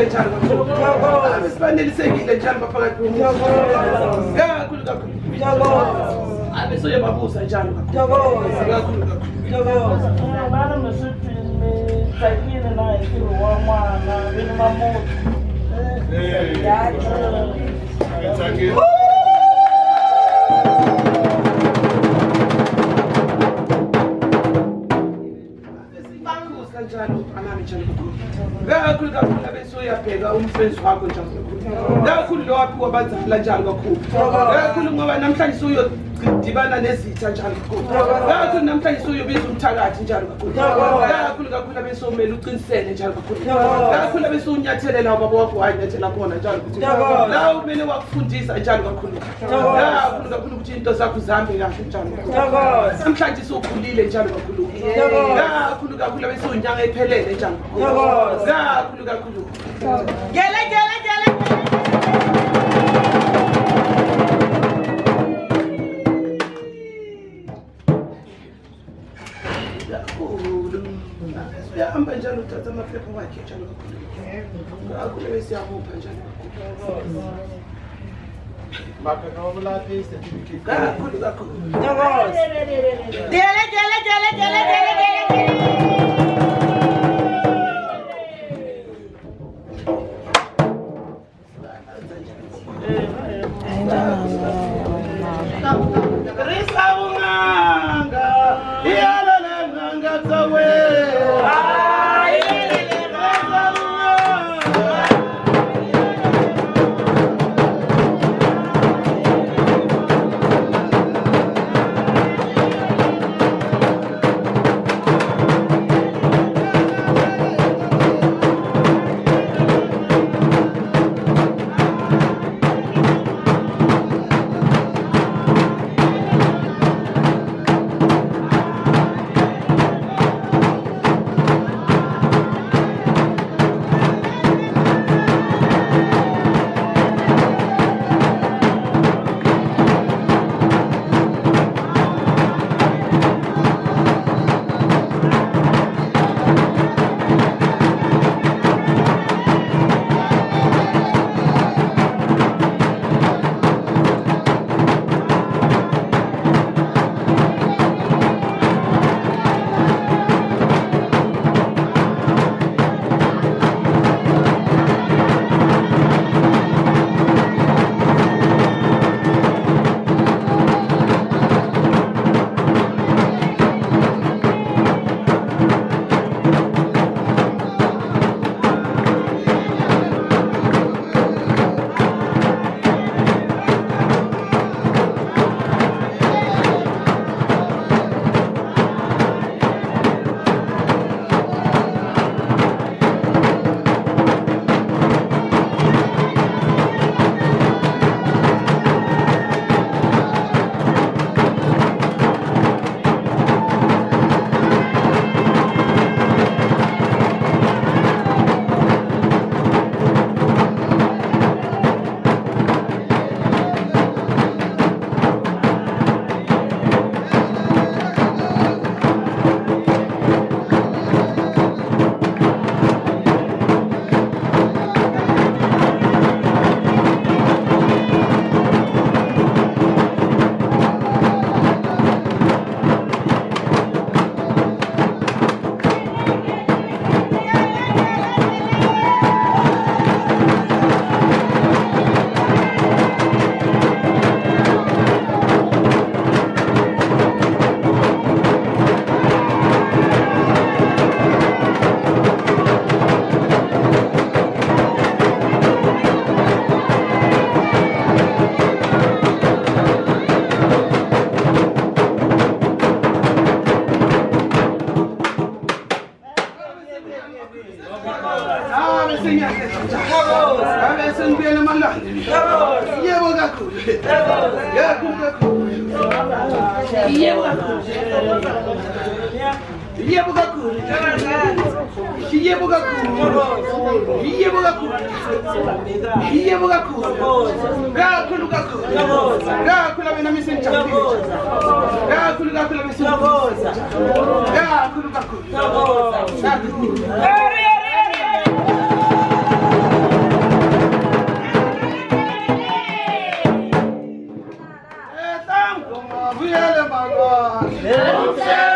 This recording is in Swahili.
Sibandile njalo kakhulu. Sibandile sekile njalo baphakathi komuntu. Kakhulu kakhulu. Abesoye babusa njalo kakhulu. Kakhulu kakhulu. Bana msithi sakile na ikilo wa mwana bini mamoto. Kanjalo anami njalo kakhulu kakhulu abesoyabheka umsebenzi wakho njalo kakhulu lo waphi wabazafula njalo kakhulu kakhulu ngoba namhlanje suyodibana nezitha njalo kakhulu namhlanje suyobiza umthakathi njalo kakhulu kakhulu abesomela uqinisele njalo kakhulu abesunyathelela ubaba wakho wanyathela khona njalo la umele wakufundisa njalo kakhulu ukuthi into zakho zihambe kahle njalo namhlanje sukhulile njalo kakhulu abesunyanga ephelele njalo kakhulu gele uyahamba njalo uthatha amaphepha wakhe njalo kakhulu besiyamupha njalo kakhulu Vuyele malwane.